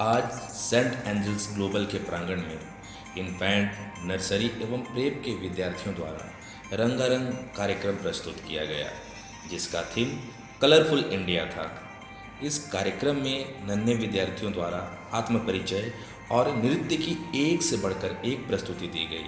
आज Saint Angels global के प्रांगण में इन्फेंट, नर्सरी एवं प्रेप के विद्यार्थियों द्वारा रंगारंग कार्यक्रम प्रस्तुत किया गया, जिसका थीम कलरफुल इंडिया था। इस कार्यक्रम में नन्हे विद्यार्थियों द्वारा आत्मपरिचय और नृत्य की एक से बढ़कर एक प्रस्तुति दी गई।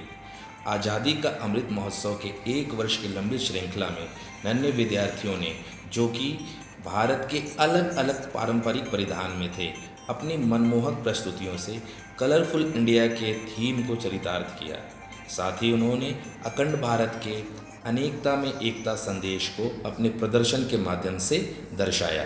आज़ादी का अमृत महोत्सव के 1 वर्ष की लंबी श्रृंखला में नन्हे विद्यार्थियों ने, जो कि भारत के अलग अलग पारंपरिक परिधान में थे, अपनी मनमोहक प्रस्तुतियों से कलरफुल इंडिया के थीम को चरितार्थ किया। साथ ही उन्होंने अखंड भारत के अनेकता में एकता संदेश को अपने प्रदर्शन के माध्यम से दर्शाया।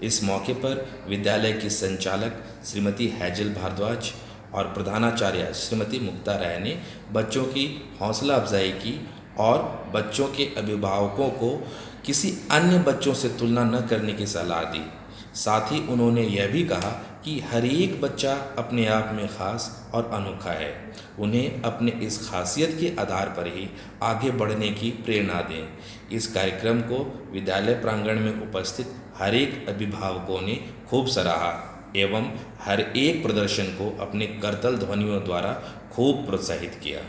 इस मौके पर विद्यालय की संचालक श्रीमती हैजल भारद्वाज और प्रधानाचार्य श्रीमती मुक्ता राय ने बच्चों की हौसला अफजाई की और बच्चों के अभिभावकों को किसी अन्य बच्चों से तुलना न करने की सलाह दी। साथ ही उन्होंने यह भी कहा कि हर एक बच्चा अपने आप में ख़ास और अनोखा है। उन्हें अपने इस खासियत के आधार पर ही आगे बढ़ने की प्रेरणा दें। इस कार्यक्रम को विद्यालय प्रांगण में उपस्थित हर एक अभिभावकों ने खूब सराहा एवं हर एक प्रदर्शन को अपने करतल ध्वनियों द्वारा खूब प्रोत्साहित किया।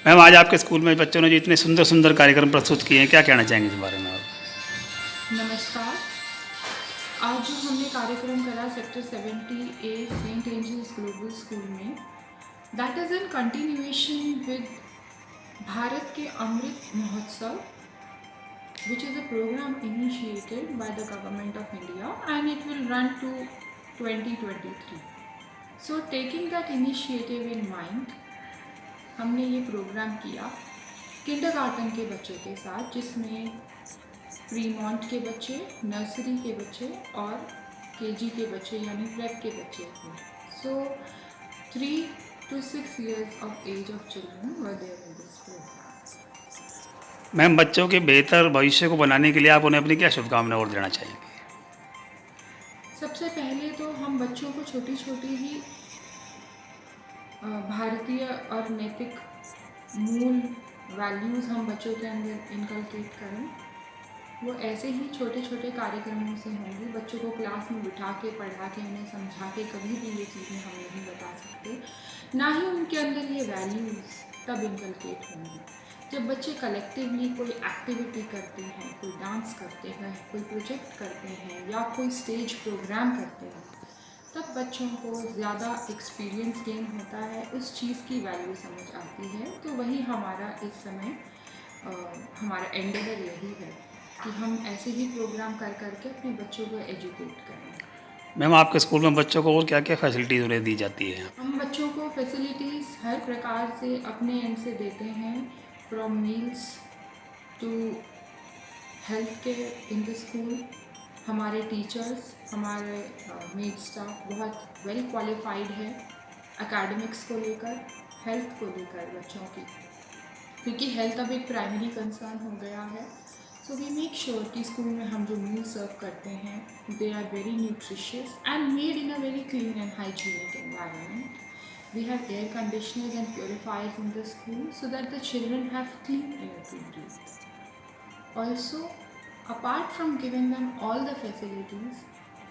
मैम, आज आपके स्कूल में बच्चों ने जो इतने सुंदर सुंदर कार्यक्रम प्रस्तुत किए हैं, क्या कहना चाहेंगे इस बारे में आप? नमस्कार। आज जो हमने कार्यक्रम करा sector 70A Saint Angels global school में, that is in continuation with Bharat के अमृत महोत्सव, which is a program initiated by the government of India and it will run to 2023. So taking that initiative in mind, हमने ये programme किया kindergarten के बच्चों के साथ, जिसमें प्रीमॉन्ट के बच्चे, नर्सरी के बच्चे और केजी के बच्चे यानी प्रेप के बच्चे थे। सो 3 to 6 years of age of children were there in this program. Ma'am, बच्चों के बेहतर भविष्य को बनाने के लिए आप उन्हें अपनी क्या शुभकामनाएं और देना चाहेंगे? सबसे पहले तो हम बच्चों को छोटी छोटी ही भारतीय और नैतिक मूल वैल्यूज़ हम बच्चों के अंदर इनकलकेट करें। वो ऐसे ही छोटे छोटे कार्यक्रमों से होंगे। बच्चों को क्लास में बिठा के, पढ़ा के, उन्हें समझा के कभी भी ये चीज़ें हम नहीं बता सकते, ना ही उनके अंदर ये वैल्यूज़ तब इनकलकेट होंगी जब बच्चे कलेक्टिवली कोई एक्टिविटी करते हैं, कोई डांस करते हैं, कोई प्रोजेक्ट करते हैं या कोई स्टेज प्रोग्राम करते हैं। तब बच्चों को ज़्यादा एक्सपीरियंस गेन होता है, उस चीज़ की वैल्यू समझ आती है। तो वही हमारा इस समय हमारा एंडेवर यही है कि हम ऐसे ही प्रोग्राम कर करके अपने बच्चों को एजुकेट करें। मैम, आपके स्कूल में बच्चों को और क्या क्या फैसिलिटीज़ उन्हें दी जाती है? हम बच्चों को फैसिलिटीज़ हर प्रकार से अपने एंड से देते हैं, from meals to health care in the school. हमारे टीचर्स, हमारे मेड स्टाफ बहुत वेल क्वालिफाइड है एकेडमिक्स को लेकर, हेल्थ को लेकर बच्चों की, क्योंकि हेल्थ अब एक प्राइमरी कंसर्न हो गया है। सो वी मेक श्योर कि स्कूल में हम जो मील सर्व करते हैं they are very nutritious and made in a very clean and hygienic environment. We have air conditioners and purifiers in the school so that the children have clean air to breathe. Also apart from giving them all the facilities,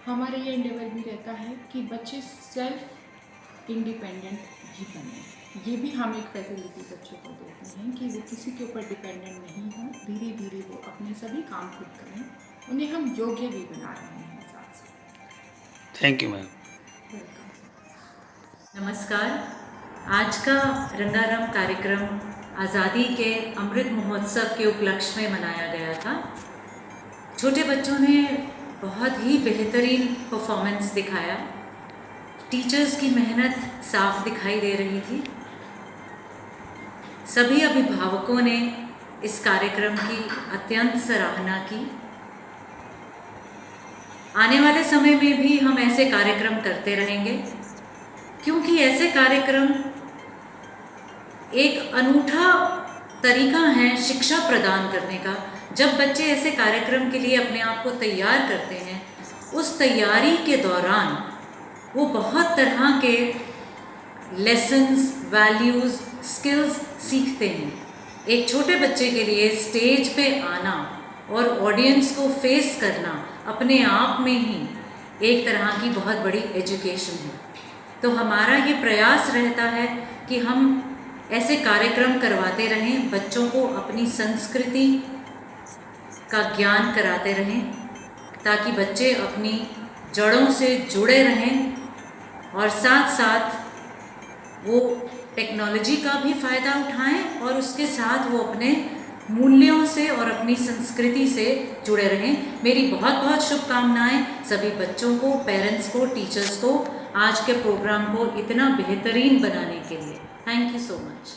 हमारा ये Endeavour भी रहता है कि बच्चे self independent भी बने। ये भी हम एक फैसिलिटी बच्चों को देते हैं कि वो किसी के ऊपर डिपेंडेंट नहीं हो, धीरे धीरे वो अपने सभी काम खुद करें। उन्हें हम योग्य भी बना रहे हैं साथ साथ। Thank you ma'am. वेलकम। नमस्कार। आज का रंगारंग कार्यक्रम आज़ादी के अमृत महोत्सव के उपलक्ष्य में मनाया गया था। छोटे बच्चों ने बहुत ही बेहतरीन परफॉर्मेंस दिखाया। टीचर्स की मेहनत साफ दिखाई दे रही थी। सभी अभिभावकों ने इस कार्यक्रम की अत्यंत सराहना की। आने वाले समय में भी हम ऐसे कार्यक्रम करते रहेंगे, क्योंकि ऐसे कार्यक्रम एक अनूठा तरीका है शिक्षा प्रदान करने का। जब बच्चे ऐसे कार्यक्रम के लिए अपने आप को तैयार करते हैं, उस तैयारी के दौरान वो बहुत तरह के लेसन्स, वैल्यूज़, स्किल्स सीखते हैं। एक छोटे बच्चे के लिए स्टेज पे आना और ऑडियंस को फेस करना अपने आप में ही एक तरह की बहुत बड़ी एजुकेशन है। तो हमारा ये प्रयास रहता है कि हम ऐसे कार्यक्रम करवाते रहें, बच्चों को अपनी संस्कृति का ज्ञान कराते रहें, ताकि बच्चे अपनी जड़ों से जुड़े रहें और साथ साथ वो टेक्नोलॉजी का भी फ़ायदा उठाएं और उसके साथ वो अपने मूल्यों से और अपनी संस्कृति से जुड़े रहें। मेरी बहुत बहुत शुभकामनाएं सभी बच्चों को, पेरेंट्स को, टीचर्स को आज के प्रोग्राम को इतना बेहतरीन बनाने के लिए। Thank you so much.